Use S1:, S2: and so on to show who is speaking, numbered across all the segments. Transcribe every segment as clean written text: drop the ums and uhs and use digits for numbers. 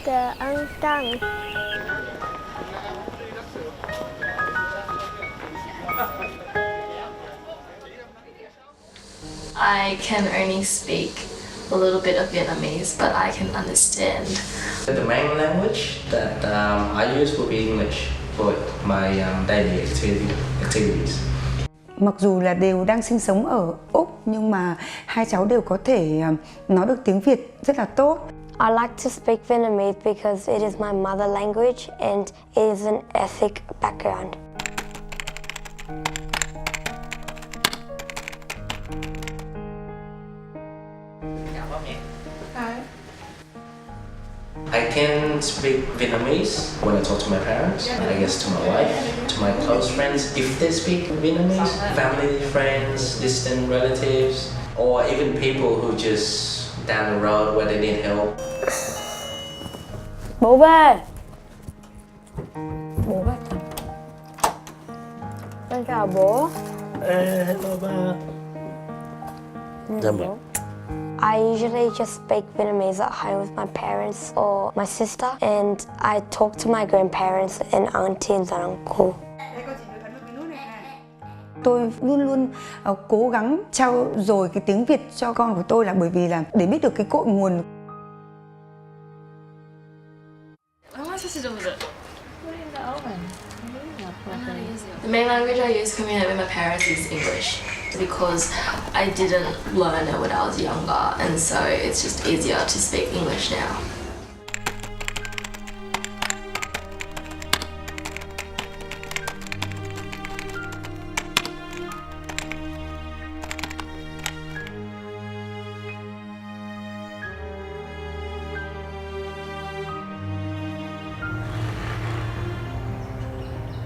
S1: cờ ăn trăng.
S2: I can only speak a little bit of Vietnamese, but I can understand.
S3: The main language that I use will be English for my daily activities.
S4: Mặc dù là đều đang sinh sống ở Úc nhưng mà hai cháu đều có thể nói được tiếng Việt rất là tốt.
S1: I like to speak Vietnamese because it is my mother language and it is an ethnic background.
S3: I can speak Vietnamese when I talk to my parents, I guess to my wife, to my close friends if they speak Vietnamese, family, friends, distant relatives, or even people who just down the road where they need help.
S1: Bố về. Bố về. Con chào bố.
S3: Hello ba.
S1: Bố. I usually just speak Vietnamese at home with my parents or my sister, and I talk to my grandparents and aunties and uncle.
S4: Tôi luôn luôn cố gắng trau dồi cái tiếng Việt cho con của tôi là bởi vì là để biết được cái cội nguồn.
S2: The main language I use communicate with my parents is English because I didn't learn it when I was younger, and so it's just easier to speak English now.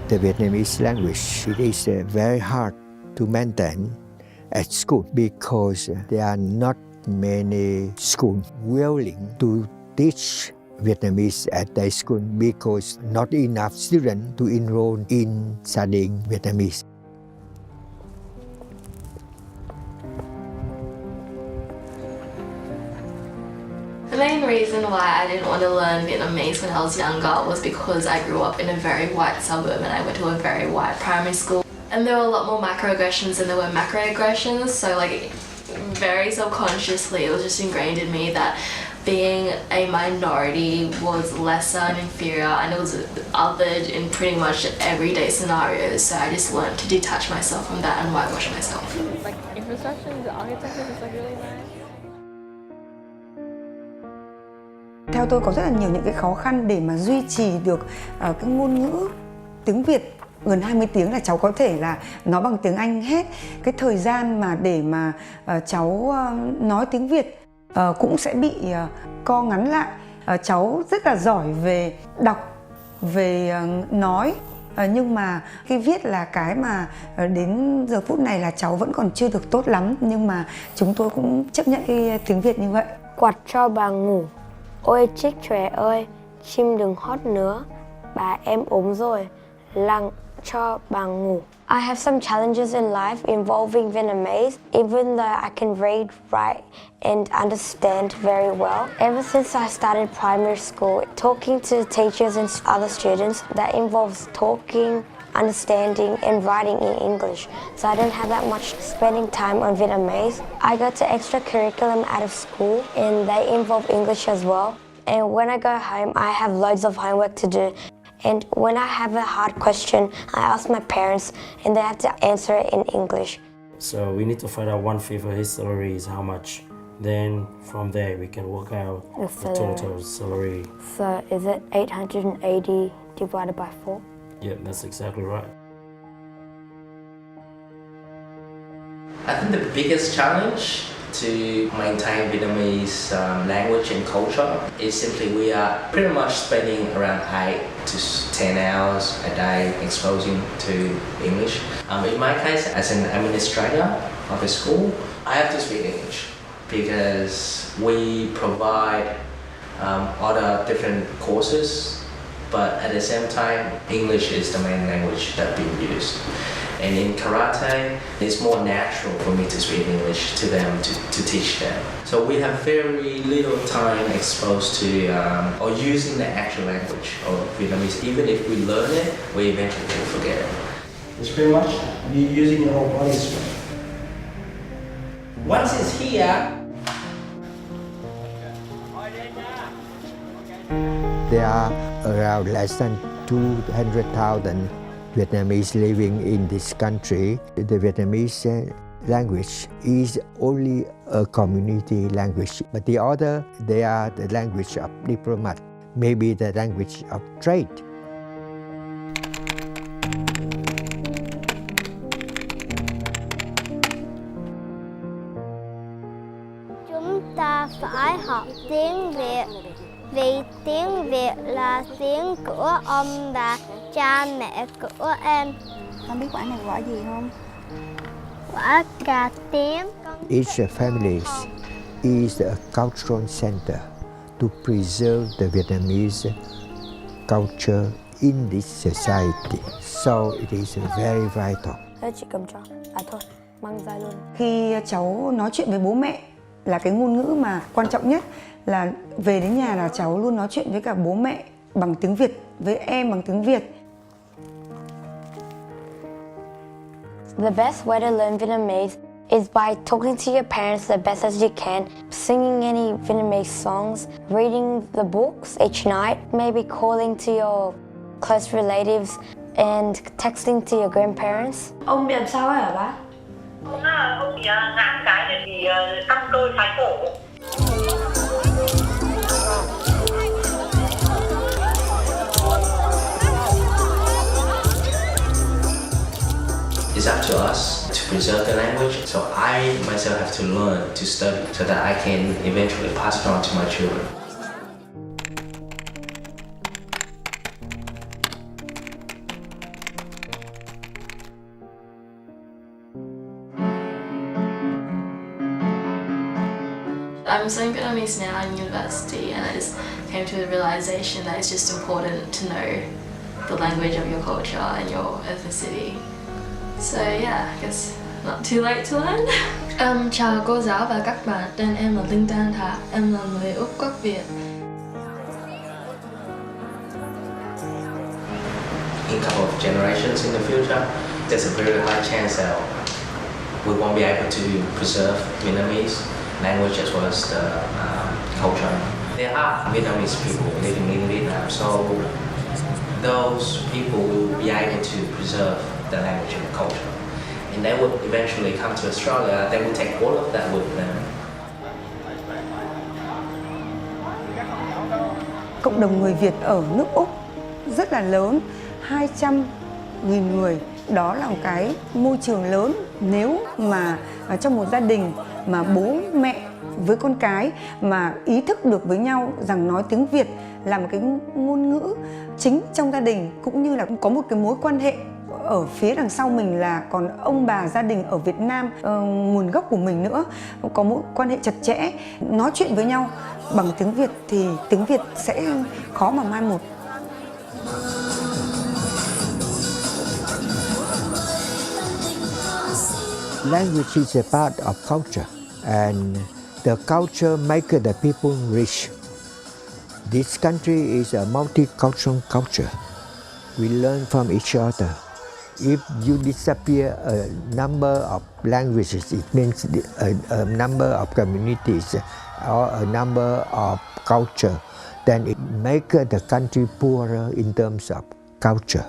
S5: The Vietnamese language, it is very hard to maintain at school because there are not many schools willing to teach Vietnamese at their school because not enough students to enroll in studying Vietnamese.
S2: The main reason why I didn't want to learn Vietnamese when I was younger was because I grew up in a very white suburb and I went to a very white primary school. And there were a lot more microaggressions than there were macroaggressions, so like very subconsciously it was just ingrained in me that being a minority was lesser and inferior, and it was othered in pretty much everyday scenarios, so I just learned to detach myself from that and whitewash myself.
S6: Like infrastructure, the architecture is like really nice.
S4: Theo tôi có rất là nhiều những cái khó khăn để mà duy trì được cái ngôn ngữ tiếng Việt. Gần 20 tiếng là cháu có thể là nói bằng tiếng Anh hết. Cái thời gian mà để mà cháu nói tiếng Việt cũng sẽ bị co ngắn lại. Cháu rất là giỏi về đọc, về nói, nhưng mà cái viết là cái mà đến giờ phút này là cháu vẫn còn chưa được tốt lắm, nhưng mà chúng tôi cũng chấp nhận cái tiếng Việt như vậy.
S1: Quạt cho bà ngủ. Ôi chiếc chòe ơi, chim đừng hót nữa, bà em ốm rồi, lặng cho bà ngủ. I have some challenges in life involving Vietnamese, even though I can read, write, and understand very well. Ever since I started primary school, talking to teachers and other students, that involves talking, understanding, and writing in English. So I don't have that much spending time on Vietnamese. I go to extra curriculum out of school, and they involve English as well. And when I go home, I have loads of homework to do. And when I have a hard question, I ask my parents and they have to answer it in English.
S7: So we need to find out 1/5 of his salary is how much. Then from there we can work out the total salary.
S1: So is it 880 divided by 4?
S7: Yeah, that's exactly right.
S3: I think the biggest challenge to maintain Vietnamese language and culture is simply we are pretty much spending around 8 to 10 hours a day exposing to English. In my case, as an administrator of a school, I have to speak English because we provide other different courses, but at the same time, English is the main language that's being used. And in karate, it's more natural for me to speak English to them, to teach them. So we have very little time exposed to or using the actual language of Vietnamese. Even if we learn it, we eventually will forget it.
S8: It's pretty much you using your whole body strength.
S3: Once it's here,
S5: there are around less than 200,000 Vietnamese living in this country. The Vietnamese language is only a community language, but the other, they are the language of diplomat, maybe the language of trade.
S9: Chúng ta phải học tiếng Việt vì tiếng Việt là tiếng của ông bà, cha mẹ của em.
S10: Con biết quả này quả gì không?
S9: Quả cà tím.
S5: Each family is a cultural center to preserve the Vietnamese culture in this society. So it is very vital.
S1: Thế chị cầm cho. À thôi, mang ra luôn.
S4: Khi cháu nói chuyện với bố mẹ là cái ngôn ngữ mà quan trọng nhất, là về đến nhà là cháu luôn nói chuyện với cả bố mẹ bằng tiếng Việt, với em bằng tiếng Việt.
S1: The best way to learn Vietnamese is by talking to your parents the best as you can, singing any Vietnamese songs, reading the books each night, maybe calling to your close relatives and texting to your grandparents.
S11: Ông bị làm sao ấy hả bác?
S12: Ông bị ngã cái thì căng cơ thái cổ.
S3: it's up to us to preserve the language. So I myself have to learn to study so that I can eventually pass it on to my children.
S2: I'm studying Vietnamese now in university, and I just came to the realization that it's just important to know the language of your culture and your ethnicity. So yeah, I guess not too late to learn.
S13: Chào cô giáo và các bạn, tên em là Linh Tan Thả, em là người Úc gốc Việt.
S3: In a couple of generations in the future, there's a very high chance that we won't be able to preserve Vietnamese language as well as the culture. There are Vietnamese people living in Vietnam, so those people will be able to preserve the language and the culture. And they would eventually come to Australia, they will take all of that with them.
S4: Cộng đồng người Việt ở nước Úc rất là lớn, 200.000 người. Đó là một cái môi trường lớn. Nếu mà trong một gia đình mà bố mẹ với con cái mà ý thức được với nhau rằng nói tiếng Việt là một cái ngôn ngữ chính trong gia đình, cũng như là có một cái mối quan hệ ở phía đằng sau mình là còn ông bà gia đình ở Việt Nam, nguồn gốc của mình nữa, có mối quan hệ chặt chẽ, nói chuyện với nhau bằng tiếng Việt thì tiếng Việt sẽ khó mà mai một.
S5: Language is a part of culture, and the culture makes the people rich. This country is a multicultural culture. We learn from each other. If you disappear a number of languages, it means a number of communities or a number of culture, then it makes the country poorer in terms of culture.